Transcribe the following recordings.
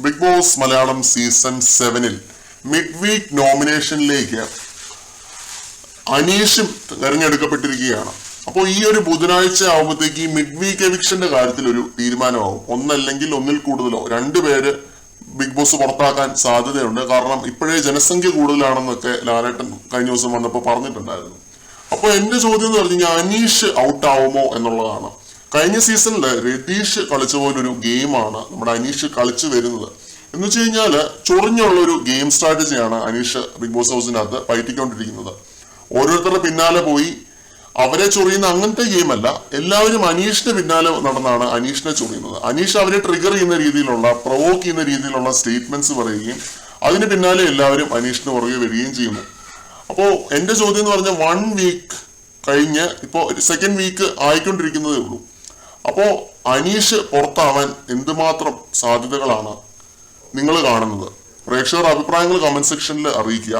Big Boss Malayalam season 7-ൽ mid week നോമിനേഷനിലേക്ക് അനീഷും തെരഞ്ഞെടുക്കപ്പെട്ടിരിക്കുകയാണ്. അപ്പോൾ ഈ ഒരു ബുധനാഴ്ച ആവുമ്പോഴത്തേക്ക് ഈ മിഡ് വീക്ക് എവിക്ഷന്റെ കാര്യത്തിൽ ഒരു തീരുമാനമാവും. ഒന്നല്ലെങ്കിൽ ഒന്നിൽ കൂടുതലോ രണ്ടുപേര് ബിഗ് ബോസ് പുറത്താക്കാൻ സാധ്യതയുണ്ട്. കാരണം ഇപ്പോഴേ ജനസംഖ്യ കൂടുതലാണെന്നൊക്കെ ലാലേട്ടൻ കഴിഞ്ഞ ദിവസം വന്നപ്പോൾ പറഞ്ഞിട്ടുണ്ടായിരുന്നു. അപ്പോൾ എന്റെ ചോദ്യം എന്ന് പറഞ്ഞു കഴിഞ്ഞാൽ അനീഷ് ഔട്ട് ആവുമോ എന്നുള്ളതാണ്. കഴിഞ്ഞ സീസണിൽ രതീഷ് കളിച്ച പോലൊരു ഗെയിമാണ് നമ്മുടെ അനീഷ് കളിച്ചു വരുന്നത്. എന്ന് വെച്ച് കഴിഞ്ഞാല് ചൊറിഞ്ഞുള്ള ഒരു ഗെയിം സ്ട്രാറ്റജിയാണ് അനീഷ് ബിഗ് ബോസ് ഹൗസിനകത്ത് പയറ്റിക്കൊണ്ടിരിക്കുന്നത്. ഓരോരുത്തരുടെ പിന്നാലെ പോയി അവരെ ചൊറിയുന്ന അങ്ങനത്തെ ഗെയിം അല്ല. എല്ലാവരും അനീഷിന്റെ പിന്നാലെ നടന്നാണ് അനീഷിനെ ചൊറിയുന്നത്. അനീഷ് അവരെ ട്രിഗർ ചെയ്യുന്ന രീതിയിലുള്ള പ്രൊവോക്ക് ചെയ്യുന്ന രീതിയിലുള്ള സ്റ്റേറ്റ്മെന്റ്സ് പറയുകയും അതിന് പിന്നാലെ എല്ലാവരും അനീഷിന് പുറകെ വരികയും ചെയ്യുന്നു. അപ്പോ എന്റെ ചോദ്യം എന്ന് പറഞ്ഞാൽ 1 വീക്ക് കഴിഞ്ഞ് ഇപ്പോ സെക്കൻഡ് വീക്ക് ആയിക്കൊണ്ടിരിക്കുന്നതേ ഉള്ളൂ. അപ്പോ അനീഷ് പുറത്താവാൻ എന്തുമാത്രം സാധ്യതകളാണ് നിങ്ങൾ കാണുന്നത്? പ്രേക്ഷകർ അഭിപ്രായങ്ങൾ കമന്റ് സെക്ഷനിൽ അറിയിക്കുക.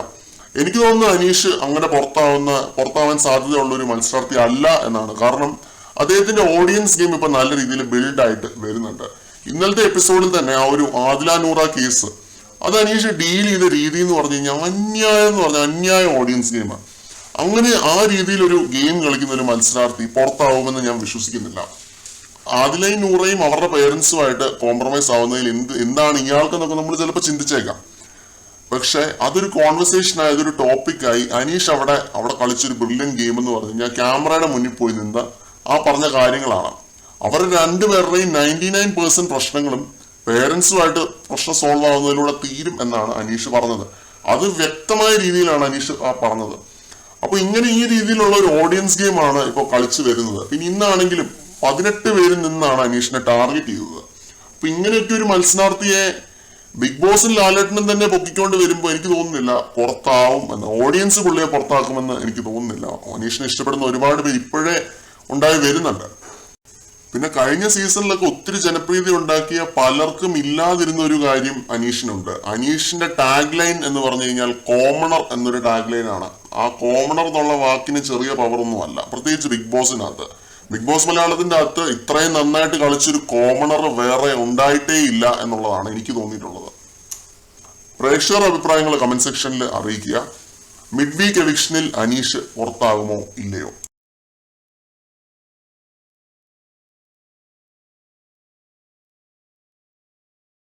എനിക്ക് തോന്നുന്നു അനീഷ് അങ്ങനെ പുറത്താവാൻ സാധ്യതയുള്ള ഒരു മത്സരാർത്ഥി അല്ല എന്നാണ്. കാരണം അദ്ദേഹത്തിന്റെ ഓഡിയൻസ് ഗെയിം ഇപ്പൊ നല്ല രീതിയിൽ ബിൽഡ് ആയിട്ട് വരുന്നുണ്ട്. ഇന്നലത്തെ എപ്പിസോഡിൽ തന്നെ ആ ഒരു ആദില നൂറ കേസ് അത് അനീഷ് ഡീൽ ചെയ്ത രീതി എന്ന് പറഞ്ഞു കഴിഞ്ഞാൽ അന്യായ ഓഡിയൻസ് ഗെയിമാണ്. അങ്ങനെ ആ രീതിയിൽ ഒരു ഗെയിം കളിക്കുന്ന ഒരു മത്സരാർത്ഥി പുറത്താവുമെന്ന് ഞാൻ വിശ്വസിക്കുന്നില്ല. ആദിലയും നൂറയും അവരുടെ പേരൻസുമായിട്ട് കോംപ്രമൈസ് ആവുന്നതിൽ എന്താണ് ഇയാൾക്കെന്നൊക്കെ നമ്മൾ ചിലപ്പോൾ ചിന്തിച്ചേക്കാം. പക്ഷെ അതൊരു കോൺവെർസേഷൻ ആയി, അതൊരു ടോപ്പിക്കായി അനീഷ് അവിടെ കളിച്ചൊരു ബ്രില്യൻ ഗെയിം എന്ന് പറഞ്ഞു കഴിഞ്ഞാൽ ക്യാമറയുടെ മുന്നിൽ പോയി നിന്ന് ആ പറഞ്ഞ കാര്യങ്ങളാണ്. അവർ രണ്ടുപേരുടെയും 99% പ്രശ്നങ്ങളും പേരൻസുമായിട്ട് പ്രശ്നം സോൾവ് ആവുന്നതിലൂടെ തീരും എന്നാണ് അനീഷ് പറഞ്ഞത്. അത് വ്യക്തമായ രീതിയിലാണ് അനീഷ് പറഞ്ഞത്. അപ്പൊ ഇങ്ങനെ ഈ രീതിയിലുള്ള ഒരു ഓഡിയൻസ് ഗെയിമാണ് ഇപ്പോൾ കളിച്ചു വരുന്നത്. പിന്നെ ഇന്നാണെങ്കിലും 18 പേരിൽ നിന്നാണ് അനീഷിനെ ടാർഗറ്റ് ചെയ്തത്. അപ്പൊ ഇങ്ങനെയൊക്കെ ഒരു മത്സരാർത്ഥിയെ ബിഗ് ബോസും ലാലേട്ടനും തന്നെ പൊക്കിക്കൊണ്ട് വരുമ്പോൾ എനിക്ക് തോന്നുന്നില്ല പുറത്താവും എന്ന്. ഓഡിയൻസ് പുള്ളിയെ പുറത്താക്കുമെന്ന് എനിക്ക് തോന്നുന്നില്ല. അനീഷിനെ ഇഷ്ടപ്പെടുന്ന ഒരുപാട് പേര് ഇപ്പോഴേ ഉണ്ടായി വരുന്നുണ്ട്. പിന്നെ കഴിഞ്ഞ സീസണിലൊക്കെ ഒത്തിരി ജനപ്രീതി ഉണ്ടാക്കിയ പലർക്കും ഇല്ലാതിരുന്ന ഒരു കാര്യം അനീഷിനുണ്ട്. അനീഷിന്റെ ടാഗ് ലൈൻ എന്ന് പറഞ്ഞു കഴിഞ്ഞാൽ കോമണർ എന്നൊരു ടാഗ് ലൈൻ ആണ്. ആ കോമണർ എന്നുള്ള വാക്കിന് ചെറിയ പവർ ഒന്നും അല്ല, പ്രത്യേകിച്ച് ബിഗ് ബോസിനകത്ത്. ബിഗ് ബോസ് മലയാളത്തിന്റെ അകത്ത് ഇത്രയും നന്നായിട്ട് കളിച്ചൊരു കോമണർ വേറെ ഉണ്ടായിട്ടേ ഇല്ല എന്നുള്ളതാണ് എനിക്ക് തോന്നിയിട്ടുള്ളത്. പ്രേക്ഷകർ അഭിപ്രായങ്ങൾ കമന്റ് സെക്ഷനിൽ അറിയിക്കുക. മിഡ് വീക്ക് എവിക്ഷനിൽ അനീഷ് പുറത്താകുമോ ഇല്ലയോ?